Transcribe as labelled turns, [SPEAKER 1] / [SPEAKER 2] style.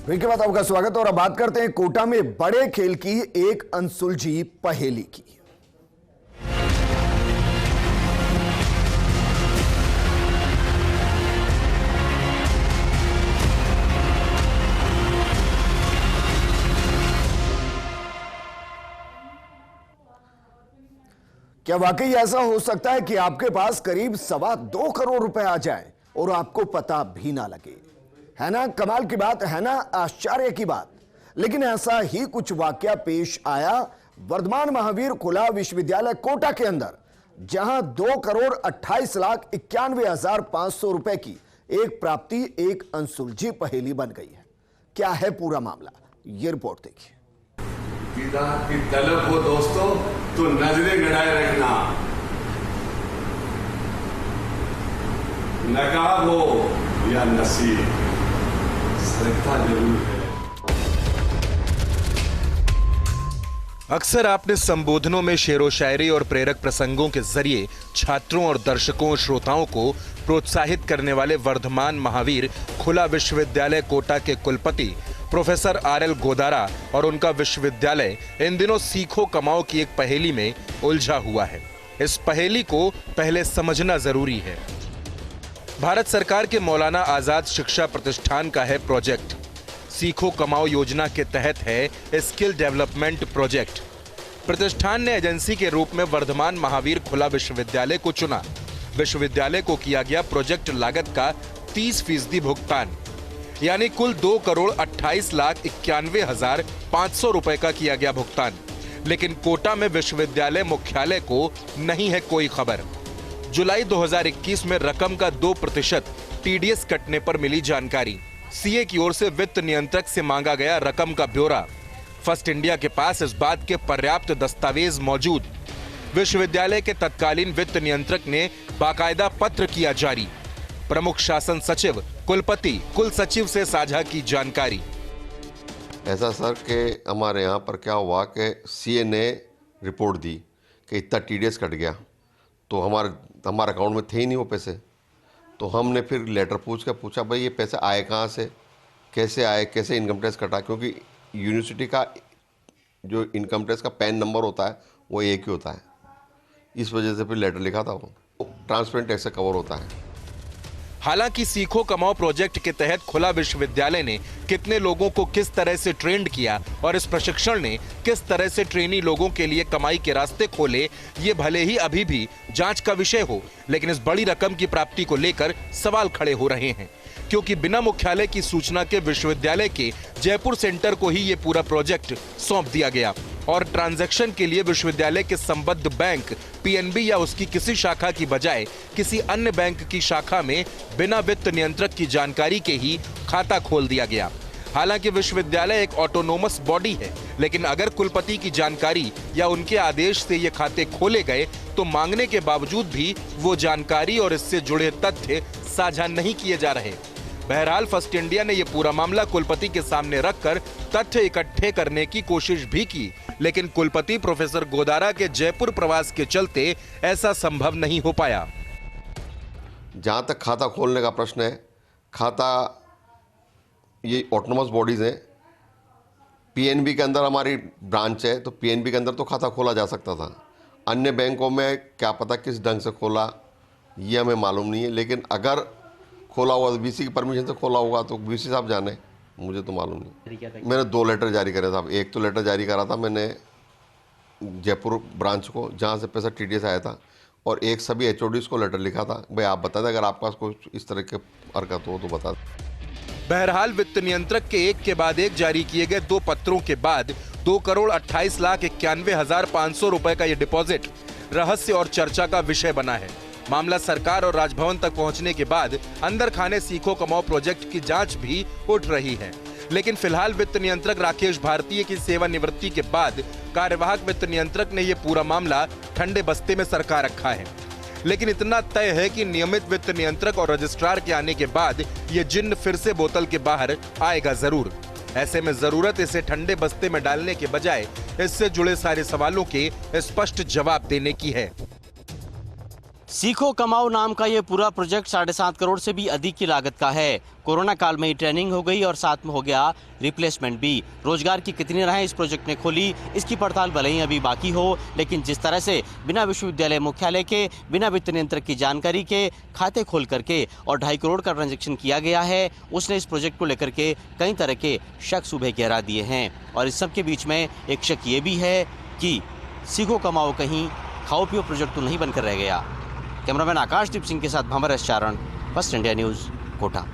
[SPEAKER 1] Break के बाद आपका स्वागत। और अब बात करते हैं कोटा में बड़े खेल की एक अनसुलझी पहेली की। क्या वाकई ऐसा हो सकता है कि आपके पास करीब 2.25 करोड़ रुपए आ जाए और आपको पता भी ना लगे? है ना कमाल की बात, है ना आश्चर्य की बात। लेकिन ऐसा ही कुछ वाकया पेश आया वर्धमान महावीर खुला विश्वविद्यालय कोटा के अंदर, जहां 2,28,91,500 रुपए की एक प्राप्ति एक अनसुलझी पहेली बन गई है। क्या है पूरा मामला, यह रिपोर्ट देखिए।
[SPEAKER 2] दीदार की तलब हो दोस्तों तो नजरें गड़ाए रखना, नकाब हो या नसीब, सरकता जरूर है।
[SPEAKER 3] अक्सर आपने संबोधनों में शेरो शायरी और प्रेरक प्रसंगों के जरिए छात्रों और दर्शकों और श्रोताओं को प्रोत्साहित करने वाले वर्धमान महावीर खुला विश्वविद्यालय कोटा के कुलपति प्रोफेसर RL गोदारा और उनका विश्वविद्यालय इन दिनों सीखो कमाओ की एक पहेली में उलझा हुआ है। इस पहेली को पहले समझना जरूरी है। भारत सरकार के मौलाना आजाद शिक्षा प्रतिष्ठान का है प्रोजेक्ट। सीखो कमाओ योजना के तहत है स्किल डेवलपमेंट प्रोजेक्ट। प्रतिष्ठान ने एजेंसी के रूप में वर्धमान महावीर खुला विश्वविद्यालय को चुना। विश्वविद्यालय को किया गया प्रोजेक्ट लागत का 30% भुगतान, यानी कुल 2,28,91,500 रुपए का किया गया भुगतान। लेकिन कोटा में विश्वविद्यालय मुख्यालय को नहीं है कोई खबर। जुलाई 2021 में रकम का 2% TDS कटने पर मिली जानकारी। सीए की ओर से वित्त नियंत्रक से मांगा गया रकम का ब्यौरा। फर्स्ट इंडिया के पास इस बात के पर्याप्त दस्तावेज मौजूद। विश्वविद्यालय के तत्कालीन वित्त नियंत्रक ने बाकायदा पत्र किया जारी। प्रमुख शासन सचिव, कुलपति, कुल सचिव से साझा की जानकारी।
[SPEAKER 4] ऐसा सर कि हमारे यहाँ पर क्या हुआ कि सीए ने रिपोर्ट दी कि इतना TDS कट गया, तो हमारे अकाउंट में थे ही नहीं वो पैसे। तो हमने फिर लेटर पूछा भाई ये पैसे आए कहाँ से, कैसे आए, कैसे इनकम टैक्स कटा, क्योंकि यूनिवर्सिटी का जो इनकम टैक्स का पैन नंबर होता है वो एक ही होता है। इस वजह से फिर लेटर लिखा था, वो ट्रांसपेरेंट टैक्स से कवर होता है।
[SPEAKER 3] हालांकि सीखो कमाओ प्रोजेक्ट के तहत खुला विश्वविद्यालय ने कितने लोगों को किस तरह से ट्रेंड किया और इस प्रशिक्षण ने किस तरह से ट्रेनी लोगों के लिए कमाई के रास्ते खोले, ये भले ही अभी भी जांच का विषय हो, लेकिन इस बड़ी रकम की प्राप्ति को लेकर सवाल खड़े हो रहे हैं। क्योंकि बिना मुख्यालय की सूचना के विश्वविद्यालय के जयपुर सेंटर को ही ये पूरा प्रोजेक्ट सौंप दिया गया और ट्रांजैक्शन के लिए विश्वविद्यालय के संबद्ध बैंक PNB या उसकी किसी शाखा की बजाय किसी अन्य बैंक की शाखा में बिना वित्त नियंत्रक की जानकारी के ही खाता खोल दिया गया। हालांकि विश्वविद्यालय एक ऑटोनोमस बॉडी है, लेकिन अगर कुलपति की जानकारी या उनके आदेश से ये खाते खोले गए तो मांगने के बावजूद भी वो जानकारी और इससे जुड़े तथ्य साझा नहीं किए जा रहे। बहरहाल फर्स्ट इंडिया ने यह पूरा मामला कुलपति के सामने रखकर तथ्य इकट्ठे करने की कोशिश भी की, लेकिन कुलपति प्रोफेसर गोदारा के जयपुर प्रवास के चलते ऐसा संभव नहीं हो पाया।
[SPEAKER 4] जहाँ तक खाता खोलने का प्रश्न है, खाता ये ऑटोनोमस बॉडीज़ हैं। PNB के अंदर हमारी ब्रांच है, तो PNB के अंदर तो खाता खोला जा सकता था। अन्य बैंकों में क्या पता किस ढंग से खोला, ये हमें मालूम नहीं है। लेकिन अगर खोला हुआ तो VC की परमिशन से खोला होगा तो VC साहब जाने, मुझे तो मालूम नहीं। मैंने 2 लेटर जारी करे साहब। एक तो लेटर जारी करा था मैंने जयपुर ब्रांच को, जहाँ से पैसा TDS आया था, और एक सभी HODs को लेटर लिखा था, भाई आप बता दें अगर आपके पास कोई इस तरह के हरकत हो तो बता दें।
[SPEAKER 3] बहरहाल वित्त नियंत्रक के एक के बाद एक जारी किए गए 2 पत्रों के बाद 2,28,91,500 रुपए का यह डिपॉजिट रहस्य और चर्चा का विषय बना है। मामला सरकार और राजभवन तक पहुंचने के बाद अंदर खाने सीखो कमाओ प्रोजेक्ट की जांच भी उठ रही है। लेकिन फिलहाल वित्त नियंत्रक राकेश भारतीय की सेवानिवृत्ति के बाद कार्यवाहक वित्त नियंत्रक ने यह पूरा मामला ठंडे बस्ते में सरका रखा है। लेकिन इतना तय है कि नियमित वित्त नियंत्रक और रजिस्ट्रार के आने के बाद ये जिन्न फिर से बोतल के बाहर आएगा जरूर। ऐसे में जरूरत इसे ठंडे बस्ते में डालने के बजाय इससे जुड़े सारे सवालों के स्पष्ट जवाब देने की है।
[SPEAKER 5] सीखो कमाओ नाम का ये पूरा प्रोजेक्ट 7.5 करोड़ से भी अधिक की लागत का है। कोरोना काल में ही ट्रेनिंग हो गई और साथ में हो गया रिप्लेसमेंट भी। रोजगार की कितनी राहें इस प्रोजेक्ट ने खोली, इसकी पड़ताल भले ही अभी बाकी हो, लेकिन जिस तरह से बिना विश्वविद्यालय मुख्यालय के, बिना वित्त नियंत्रक की जानकारी के खाते खोल करके और 2.5 करोड़ का ट्रांजैक्शन किया गया है, उसने इस प्रोजेक्ट को लेकर के कई तरह के शक सुबह गहरा दिए हैं। और इस सब के बीच में एक शक ये भी है कि सीखो कमाओ कहीं खाओ पियो प्रोजेक्ट तो नहीं बनकर रह गया। कैमरामैन आकाशदीप सिंह के साथ भंवर एस चारण, फर्स्ट इंडिया न्यूज़, कोटा।